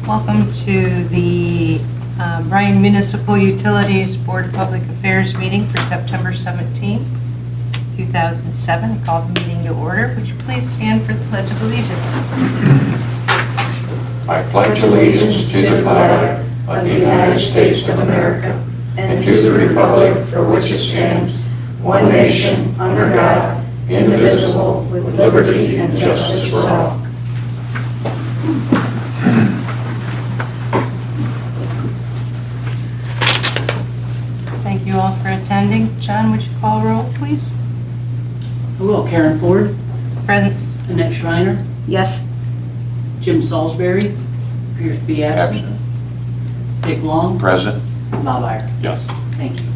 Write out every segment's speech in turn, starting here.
Welcome to the Bryan Municipal Utilities Board of Public Affairs meeting for September 17th, 2007. I call the meeting to order. Would you please stand for the Pledge of Allegiance? I pledge allegiance to the flag of the United States of America and to the republic for which it stands, one nation, under God, indivisible, with liberty and justice for all. Thank you all for attending. John, would you call roll, please? I will. Karen Ford. Present. Annette Schreiner. Yes. Jim Salsbury appears to be absent. Dick Long. Present. Bob Eyre. Yes. Thank you.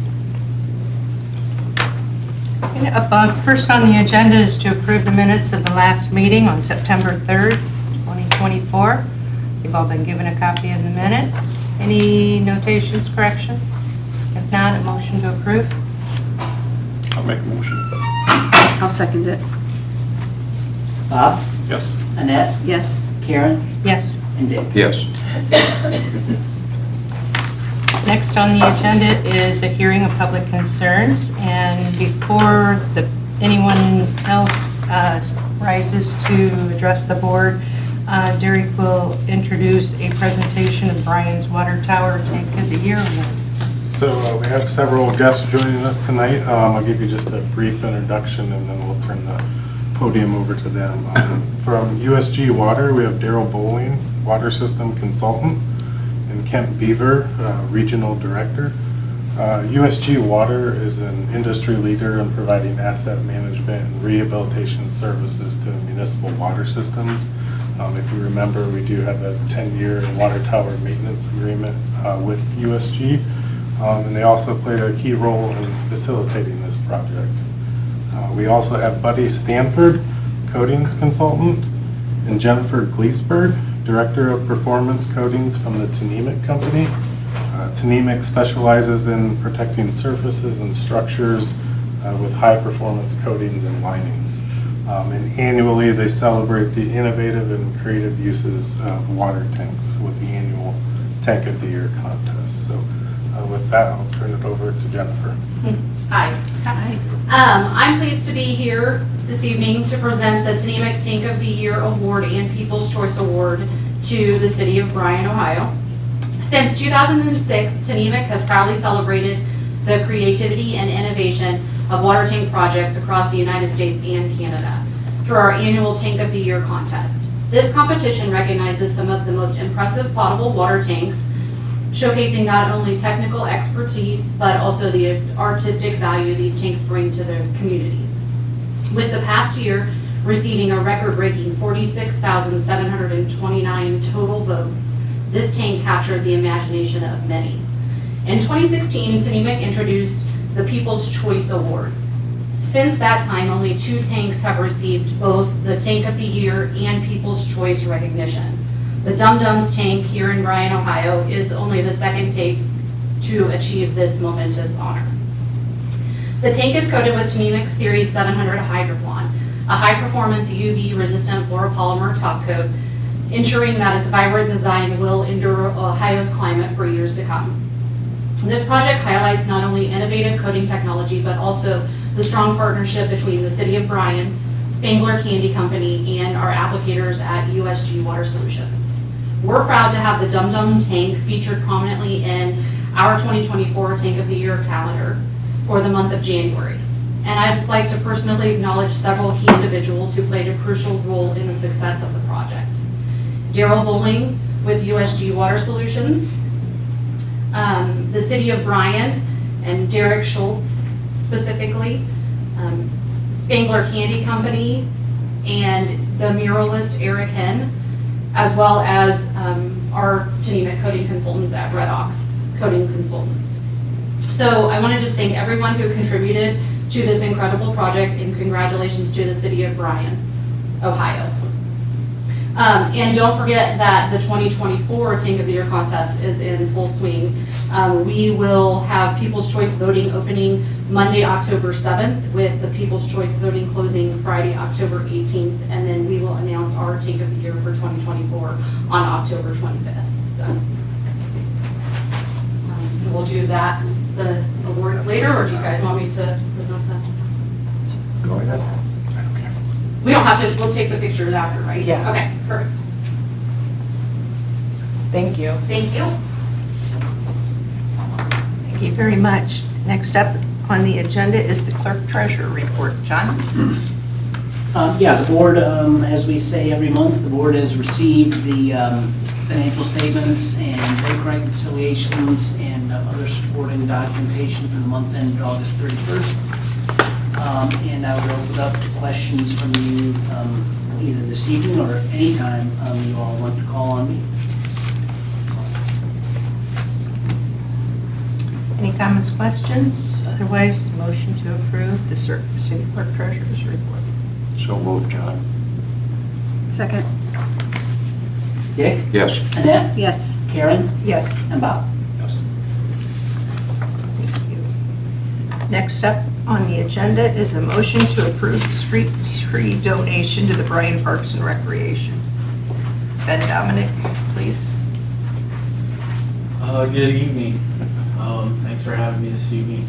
First on the agenda is to approve the minutes of the last meeting on September 3rd, 2024. You've all been given a copy of the minutes. Any notations, corrections? If not, a motion to approve. I'll make a motion. I'll second it. Bob. Yes. Annette. Yes. Karen. Yes. And Dick. Yes. Next on the agenda is a hearing of public concerns, and before anyone else rises to address the board, Derek will introduce a presentation of Bryan's Water Tower Tank of the Year Award. So we have several guests joining us tonight. I'll give you just a brief introduction and then we'll turn the podium over to them. From USG Water, we have Daryl Bowling, Water System Consultant, and Kent Beaver, Regional Director. USG Water is an industry leader in providing asset management and rehabilitation services to municipal water systems. If you remember, we do have a 10-year water tower maintenance agreement with USG. And they also played a key role in facilitating this project. We also have Buddy Stanford, Coatings Consultant, and Jennifer Gleesberg, Director of Performance Coatings from the Tnemec Company. Tnemec specializes in protecting surfaces and structures with high-performance coatings and linings. And annually, they celebrate the innovative and creative uses of water tanks with the annual Tank of the Year contest. So. With that, I'll turn it over to Jennifer. Hi. Hi. I'm pleased to be here this evening to present the Tnemec Tank of the Year Award and People's Choice Award to the City of Bryan, Ohio. Since 2006, Tnemec has proudly celebrated the creativity and innovation of water tank projects across the United States and Canada through our annual Tank of the Year contest. This competition recognizes some of the most impressive potable water tanks, showcasing not only technical expertise, but also the artistic value these tanks bring to the community. With the past year receiving a record-breaking 46,729 total votes, this tank captured the imagination of many. In 2016, Tnemec introduced the People's Choice Award. Since that time, only 2 tanks have received both the Tank of the Year and People's Choice recognition. The Dum Dums tank here in Bryan, Ohio is only the second tank to achieve this momentous honor. The tank is coated with Tnemec Series 700 Hydroplon, a high-performance UV-resistant fluoropolymer top coat, ensuring that its vibrant design will endure Ohio's climate for years to come. This project highlights not only innovative coating technology, but also the strong partnership between the City of Bryan, Spangler Candy Company, and our applicators at USG Water Solutions. We're proud to have the Dum Dum tank featured prominently in our 2024 Tank of the Year calendar for the month of January. And I'd like to personally acknowledge several key individuals who played a crucial role in the success of the project. Daryl Bowling with USG Water Solutions, the City of Bryan, and Derek Schultz specifically, Spangler Candy Company, and the muralist Eric Henn, as well as our Tnemec coating consultants at Red Ox Coating Consultants. So I want to just thank everyone who contributed to this incredible project, and congratulations to the City of Bryan, Ohio. And don't forget that the 2024 Tank of the Year contest is in full swing. We will have People's Choice voting opening Monday, October 7th, with the People's Choice voting closing Friday, October 18th, and then we will announce our Tank of the Year for 2024 on October 25th. So we'll do that, the awards later, or do you guys want me to present them? Go ahead. We don't have to, we'll take the pictures after, right? Yeah. Okay, perfect. Thank you. Thank you. Thank you very much. Next up on the agenda is the Clerk-Treasurer Report. John? Yeah, the board, as we say every month, the board has received the financial statements and bank reconciliations and other supporting documentation for the month ended August 31st. And I would open up to questions from you either this evening or anytime you all want to call on me. Any comments, questions? Otherwise, motion to approve the City Clerk Treasurer's Report. So moved, John. Second. Dick? Yes. Annette? Yes. Karen? Yes. And Bob? Yes. Thank you. Next up on the agenda is a motion to approve the street tree donation to the Bryan Parks and Recreation. Ben Dominic, please. Good evening. Thanks for having me this evening.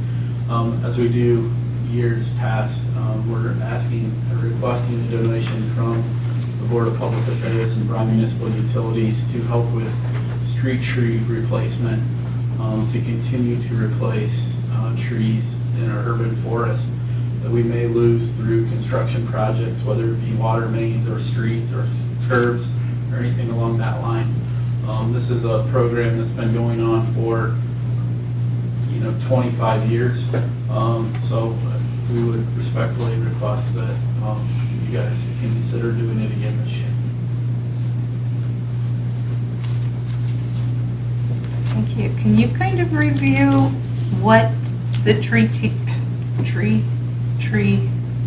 As we do years past, we're requesting a donation from the Board of Public Affairs and Bryan Municipal Utilities to help with street tree replacement, to continue to replace trees in our urban forests that we may lose through construction projects, whether it be water mains or streets or curbs or anything along that line. This is a program that's been going on for 25 years. So we would respectfully request that you guys consider doing it again this year. Thank you. Can you kind of review what the tree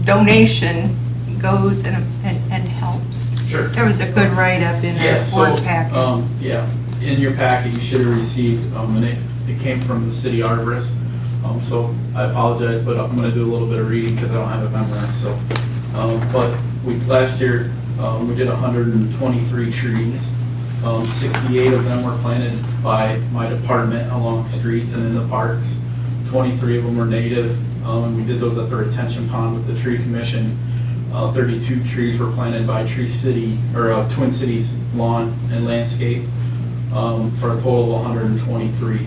donation goes and helps? Sure. There was a good write-up in our board packet. Yeah, in your packet, you should have received, and it came from the city arborist. So I apologize, but I'm gonna do a little bit of reading because I don't have it memorized, so. But last year, we did 123 trees. 68 of them were planted by my department along streets and in the parks. 23 of them were native, and we did those at the retention pond with the tree commission. 32 trees were planted by Twin Cities Lawn and Landscape, for a total of 123.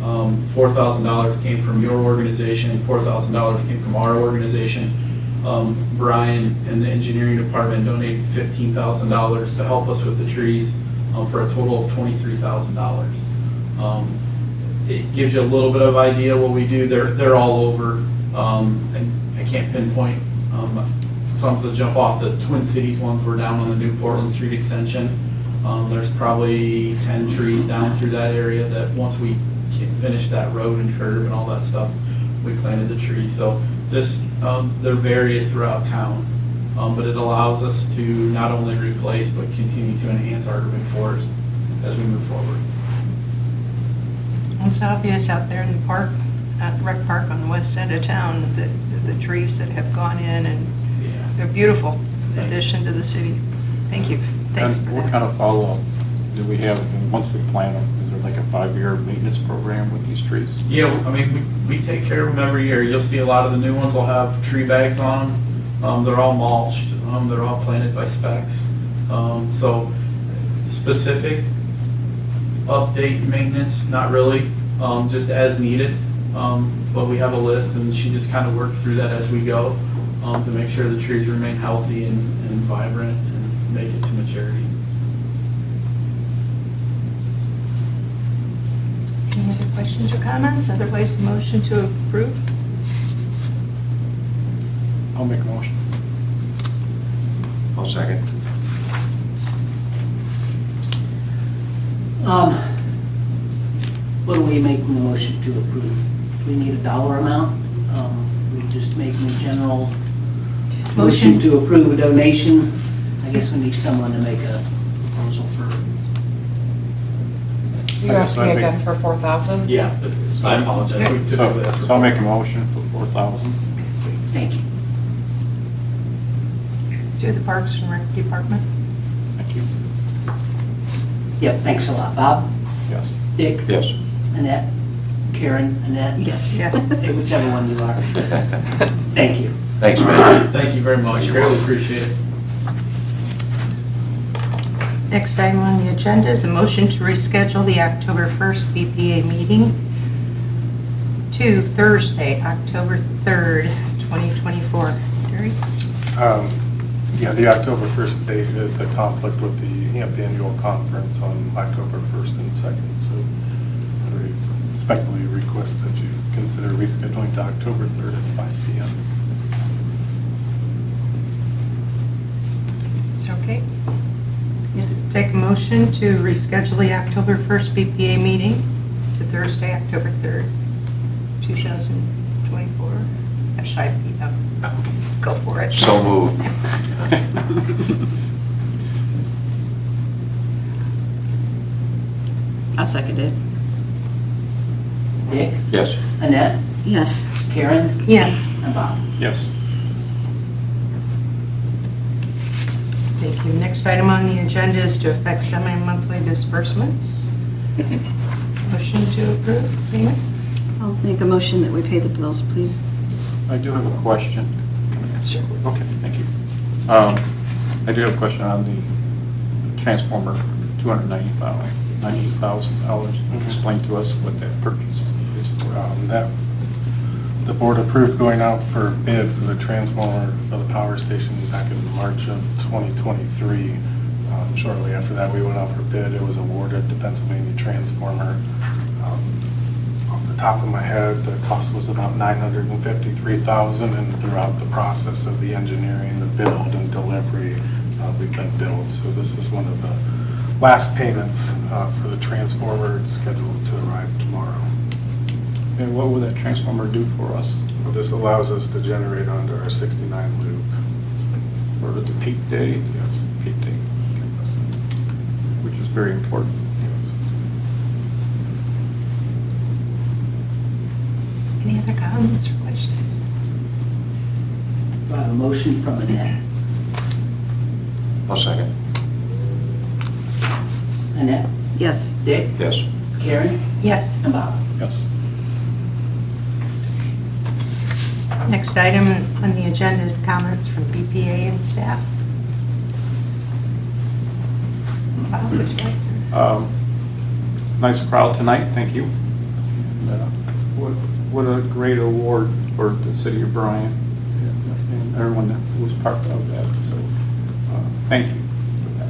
$4,000 came from your organization, $4,000 came from our organization. Bryan and the engineering department donated $15,000 to help us with the trees, for a total of $23,000. It gives you a little bit of idea what we do. They're all over, and I can't pinpoint. Some that jump off the Twin Cities ones were down on the New Portland Street extension. There's probably 10 trees down through that area that once we finish that road and curb and all that stuff, we planted the trees. So just, they're various throughout town, but it allows us to not only replace, but continue to enhance our urban forest as we move forward. It's obvious out there in the park, at the rec park on the west side of town, the trees that have gone in, and Yeah. they're beautiful addition to the city. Thank you. Thanks for What that. kind of follow-up do we have once we plant them? Is there like a 5-year maintenance program with these trees? Yeah, I mean, we take care of them every year. You'll see a lot of the new ones will have tree bags on them. They're all mulched. They're all planted by specs. So specific update maintenance, not really, just as needed. But we have a list, and she just kind of works through that as we go, to make sure the trees remain healthy and vibrant and make it to maturity. Any other questions or comments? Otherwise, motion to approve? I'll make a motion. I'll second. What are we making the motion to approve? Do we need a dollar amount? We just making a general motion to approve a donation? I guess we need someone to make a proposal for. You're asking again for 4,000? Yeah, I apologize. We typically ask for So I'll make a motion for 4,000. Thank you. To the Parks and Rec Department. Thank you. Yep, thanks a lot. Bob? Yes. Dick? Yes. Annette? Karen? Annette? Yes. Yes. Hey, whichever one you are. Thank you. Thanks, man. Thank you very much, really appreciate it. Next item on the agenda is a motion to reschedule the October 1st BPA meeting to Thursday, October 3rd, 2024. Terry? Yeah, the October 1st date is a conflict with the annual conference on October 1st and 2nd, so I respectfully request that you consider rescheduling to October 3rd at 5 p.m. It's okay? Take a motion to reschedule the October 1st BPA meeting to Thursday, October 3rd, 2024 at 5 p.m. Go for it. So moved. I'll second it. Dick? Yes. Annette? Yes. Karen? Yes. And Bob? Yes. Thank you. Next item on the agenda is to effect semi-monthly disbursements. Motion to approve payment? I'll make a motion that we pay the bills, please. I do have a question. Can I ask? Sure. Okay, thank you. I do have a question on the transformer, $298,000. Explain to us what that purchase is for. That the board approved going out for bid for the transformer for the power station back in March of 2023. Shortly after that, we went out for bid. It was awarded to Pennsylvania Transformer. Off the top of my head, the cost was about $953,000, and throughout the process of the engineering, the build and delivery, we've been billed. So this is one of the last payments for the transformer. It's scheduled to arrive tomorrow. And what will that transformer do for us? This allows us to generate onto our 69 loop. For the peak day? Yes. Peak day. Okay. Which is very important. Yes. Any other comments or questions? Do I have a motion from Annette? I'll second. Annette? Yes. Dick? Yes. Karen? Yes. And Bob? Yes. Next item on the agenda is comments from BPA and staff. Bob, would you like to? Nice crowd tonight, thank you. And, what a great award for the city of Bryan and everyone that was part of that. So, thank you for that.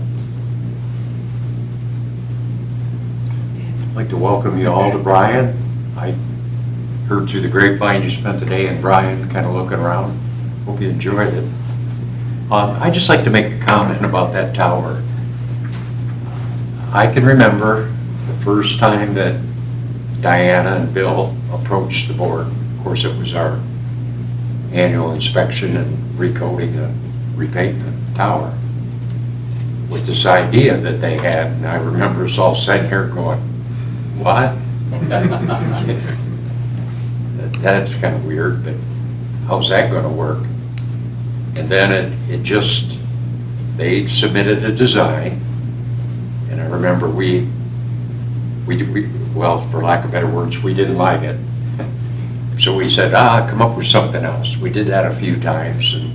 I'd like to welcome you all to Bryan. I heard through the grapevine you spent the day in Bryan, kind of looking around. Hope you enjoyed it. I'd just like to make a comment about that tower. I can remember the first time that Diana and Bill approached the board. Of course, it was our annual inspection and recoating and repainting the tower with this idea that they had. And I remember us all sitting here going, what? That's kind of weird, but how's that going to work? And then it just, they submitted a design, and I remember we, well, for lack of better words, we didn't like it. So we said, come up with something else. We did that a few times, and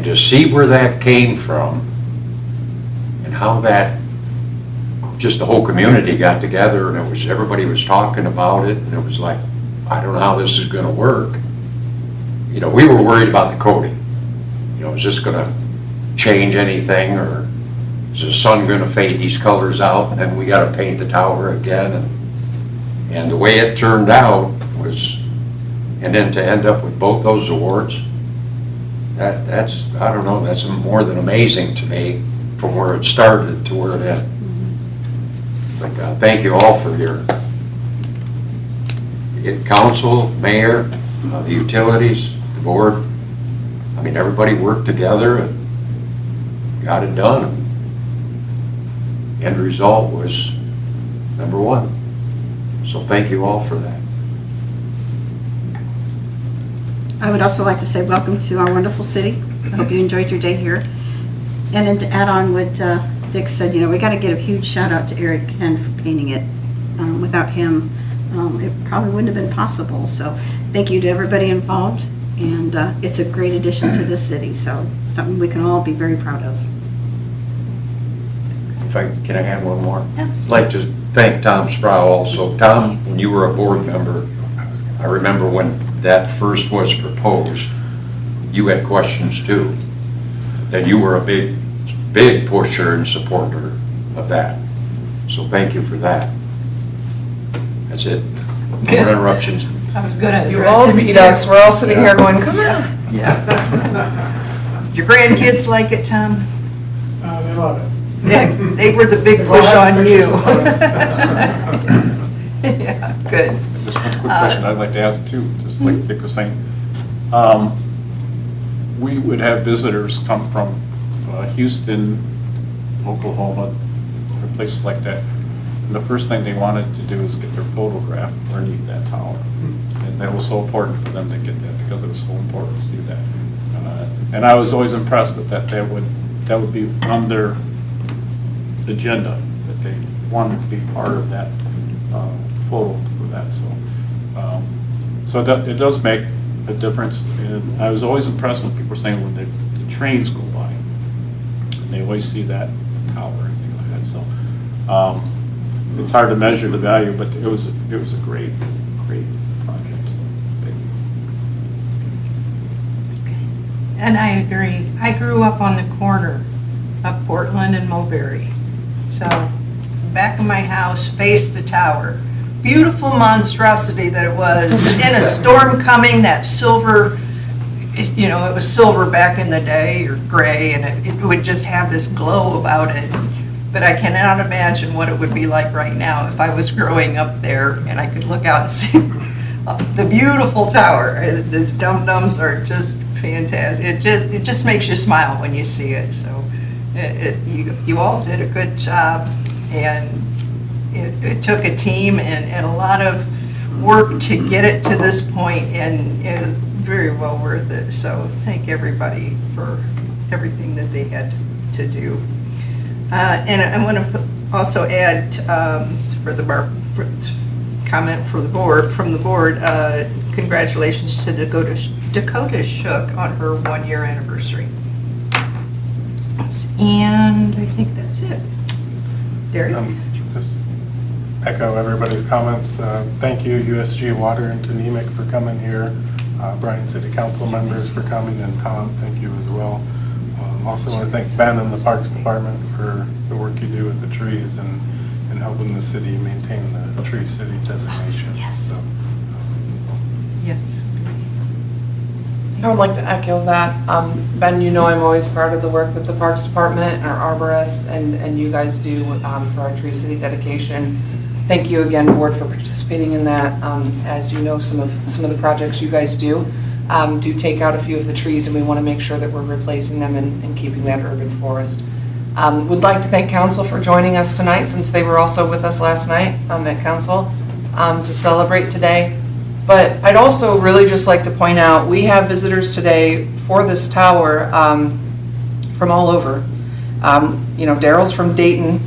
to see where that came from, and how that, just the whole community got together, and it was, everybody was talking about it, and it was like, I don't know how this is gonna work. You know, we were worried about the coating. You know, is this gonna change anything, or is the sun gonna fade these colors out, and then we gotta paint the tower again? And the way it turned out was, and then to end up with both those awards, that's, I don't know, that's more than amazing to me, from where it started to where it ended. But thank you all for your council, mayor, the utilities, the board. I mean, everybody worked together and got it done. End result was number one. So thank you all for that. I would also like to say welcome to our wonderful city. I hope you enjoyed your day here. And then to add on what Dick said, you know, we got to get a huge shout out to Eric Ken for painting it. Without him, it probably wouldn't have been possible. So thank you to everybody involved. And it's a great addition to the city. So something we can all be very proud of. Can I add one more? Absolutely. I'd like to thank Tom Sproul also. Tom, when you were a board member, I remember when that first was proposed, you had questions too. That you were a big pusher and supporter of that. So thank you for that. That's it. No interruptions. I was good at You all beat us, we're all sitting here going, come on. Yeah. Your grandkids like it, Tom? They love it. Yeah, they were the big push on you. Yeah, good. Just one quick question I'd like to ask too, just like Dick was saying. We would have visitors come from Houston, Oklahoma, or places like that. And the first thing they wanted to do is get their photograph underneath that tower. And that was so important for them to get that because it was so important to see that. And I was always impressed that would be on their agenda, that they wanted to be part of that photo for that. So it does make a difference. And I was always impressed when people were saying when the trains go by, and they always see that tower and things like that. So it's hard to measure the value, but it was a great project. So thank you. And I agree. I grew up on the corner of Portland and Mulberry. So back of my house faced the tower. Beautiful monstrosity that it was. In a storm coming, that silver, you know, it was silver back in the day, or gray, and it would just have this glow about it. But I cannot imagine what it would be like right now if I was growing up there and I could look out and see the beautiful tower. The dum-dums are just fantastic. It just makes you smile when you see it. So you all did a good job, and it took a team and a lot of work to get it to this point, and it was very well worth it. So thank everybody for everything that they had to do. And I want to also add for the comment from the board, congratulations to Dakota Shook on her 1-year anniversary. And I think that's it. Derek? Just echo everybody's comments. Thank you, USG Water and Tanemic, for coming here. Bryan City Council members for coming, and Tom, thank you as well. Also want to thank Ben and the Parks Department for the work you do with the trees and helping the city maintain the Tree City designation. Yes. So, that's all. Yes. I would like to echo that. Ben, you know I'm always proud of the work that the Parks Department, our arborist, and you guys do for our Tree City dedication. Thank you again, board, for participating in that. As you know, some of the projects you guys do take out a few of the trees, and we want to make sure that we're replacing them and keeping that urban forest. Would like to thank council for joining us tonight, since they were also with us last night at council to celebrate today. But I'd also really just like to point out, we have visitors today for this tower from all over. You know, Daryl's from Dayton.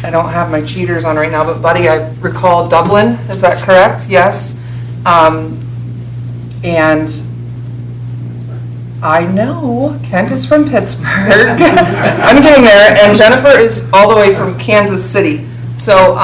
I don't have my cheaters on right now, but Buddy, I recall Dublin, is that correct? Yes. And I know Kent is from Pittsburgh. I'm getting there, and Jennifer is all the way from Kansas City. So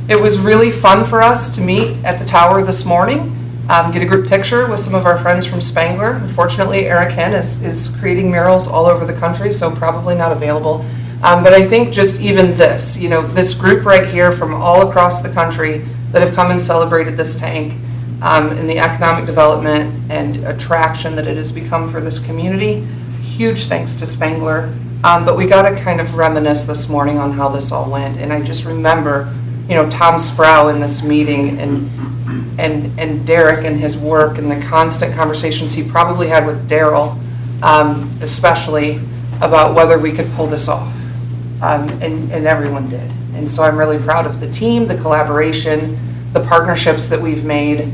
it was really fun for us to meet at the tower this morning, get a group picture with some of our friends from Spangler. Unfortunately, Eric Hen is creating murals all over the country, so probably not available. But I think just even this, you know, this group right here from all across the country that have come and celebrated this tank, and the economic development and attraction that it has become for this community. Huge thanks to Spangler. But we got to kind of reminisce this morning on how this all went. And I just remember, you know, Tom Sproul in this meeting and Derek and his work and the constant conversations he probably had with Daryl, especially about whether we could pull this off. and everyone did. And so I'm really proud of the team, the collaboration, the partnerships that we've made.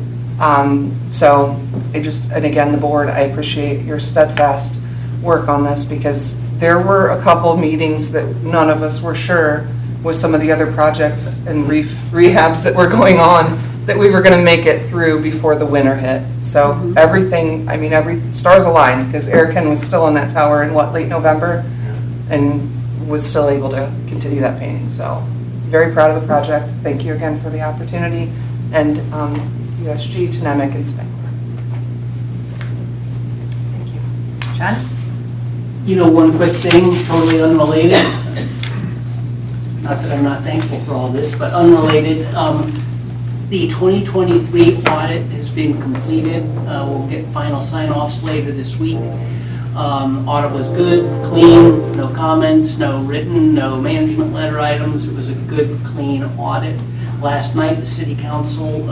So and again, the board, I appreciate your steadfast work on this, because there were a couple meetings that none of us were sure with some of the other projects and rehabs that were going on, that we were going to make it through before the winter hit. So everything, every stars aligned, because Edgerton was still on that tower in late November, and was still able to continue that painting. So very proud of the project. Thank you again for the opportunity, and USG, Tennemic, and Spangler. Thank you. John? One quick thing, totally unrelated. Not that I'm not thankful for all this, but unrelated. The 2023 audit has been completed. We'll get final sign-offs later this week. Audit was good, clean, no comments, no written, no management letter items. It was a good, clean audit. Last night, the city council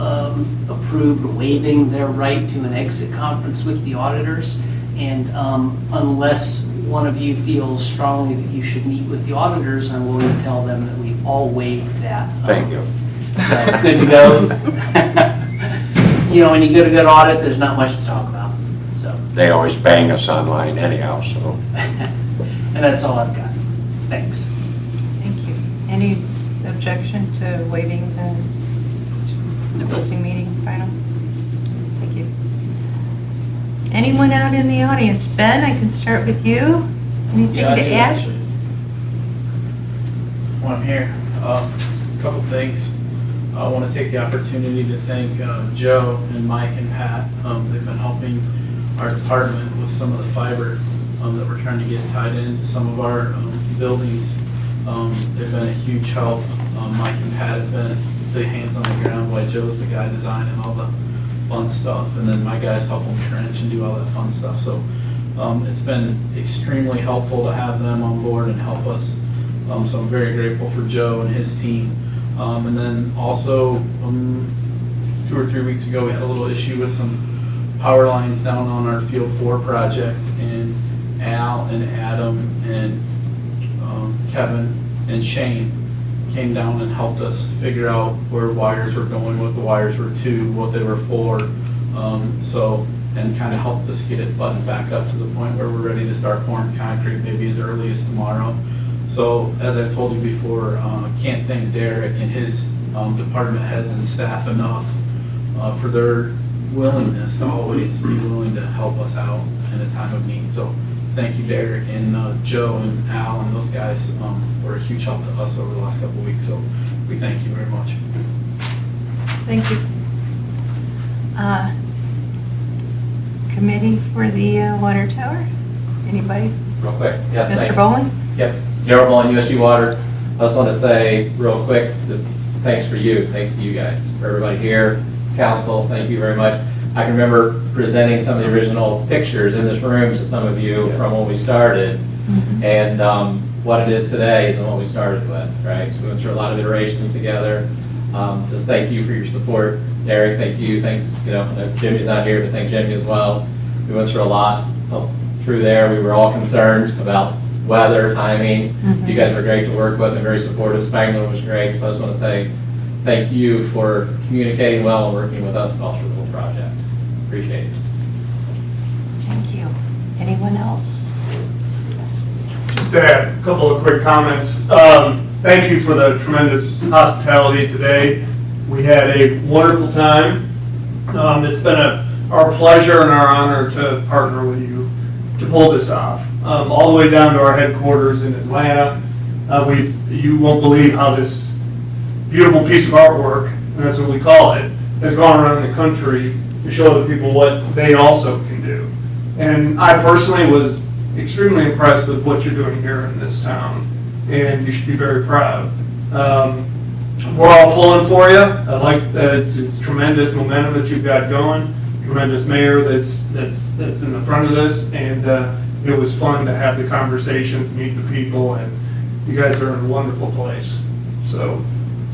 approved waiving their right to an exit conference with the auditors. And unless one of you feels strongly that you should meet with the auditors, I'm willing to tell them that we've all waived that. Thank you. So, good to go. When you get a good audit, there's not much to talk about. So, They always bang us online anyhow, so. and that's all I've got. Thanks. Thank you. Any objection to waiving the closing meeting final? Thank you. Anyone out in the audience? Ben, I can start with you. Anything Yeah, I to do, add? actually. While I'm here, a couple things. I want to take the opportunity to thank Joe and Mike and Pat. They've been helping our department with some of the fiber that we're trying to get tied into some of our buildings. They've been a huge help. Mike and Pat have been the hands on the ground while Joe's the guy designing all the fun stuff, and then my guys help them trench and do all that fun stuff. So it's been extremely helpful to have them on board and help us. So I'm very grateful for Joe and his team. And then also 2 or 3 weeks ago, we had a little issue with some power lines down on our Field 4 project, and Al and Adam and Kevin and Shane came down and helped us figure out where wires were going, what the wires were to, what they were for. And kind of helped us get it buttoned back up to the point where we're ready to start pouring concrete maybe as early as tomorrow. So as I told you before, can't thank Derek and his department heads and staff enough for their willingness to always be willing to help us out in a time of need. So thank you, Derek, and Joe and Al and those guys were a huge help to us over the last couple of weeks. So we thank you very much. Thank you. Committee for the water tower? Anybody? Real quick, yes, Mr. thanks. Bowling? Yep, Gerald Bowling, USG Water. I just want to say real quick, just thanks for you, thanks to you guys, for everybody here, council, thank you very much. I can remember presenting some of the original pictures in this room to some of you from when we started, and what it is today is what we started with, right? So we went through a lot of iterations together. Just thank you for your support. Eric, thank you, thanks, Jimmy's not here, but thank Jimmy as well. We went through a lot through there. We were all concerned about weather, timing. You guys were great to work with and very supportive. Spangler was great, so I just want to say thank you for communicating well and working with us all through the whole project. Appreciate it. Thank you. Anyone else? Yes. Just to add a couple of quick comments. Thank you for the tremendous hospitality today. We had a wonderful time. It's been our pleasure and our honor to partner with you to pull this off. All the way down to our headquarters in Atlanta. You won't believe how this beautiful piece of artwork, and that's what we call it, has gone around the country to show the people what they also can do. And I personally was extremely impressed with what you're doing here in this town, and you should be very proud. We're all pulling for you. I like that it's tremendous momentum that you've got going. Tremendous mayor that's in the front of this, and it was fun to have the conversations, meet the people, and you guys are in a wonderful place. So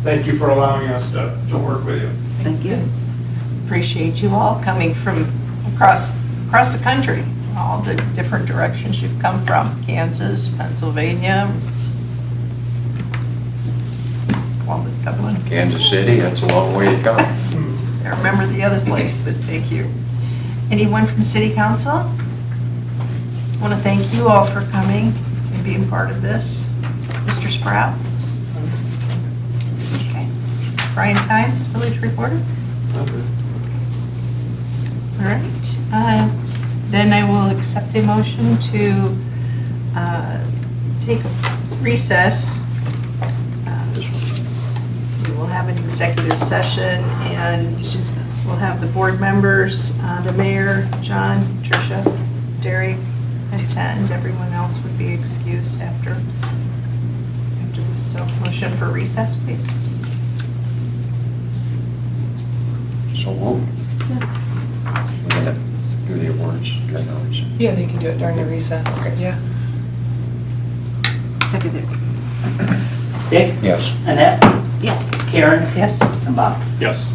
thank you for allowing us to work with you. Thank you. Appreciate you all coming from across the country, all the different directions you've come from, Kansas, Pennsylvania, Dublin. Kansas City, that's a long way to come. I remember the other place, but thank you. Anyone from City Council? I want to thank you all for coming and being part of this. Mr. Sprout? Okay. Bryan Times, Village Reporter? All right. Then I will accept a motion to take a recess. We will have an executive session and we'll have the board members, the mayor, John, Tricia, Derek attend. Everyone else would be excused after this. So motion for recess, please. So moved. We're gonna do the awards during the recess. Yeah, they can do it during the recess, yeah. Seconded. Dick? Yes. Annette? Yes. Karen? Yes. And Bob? Yes.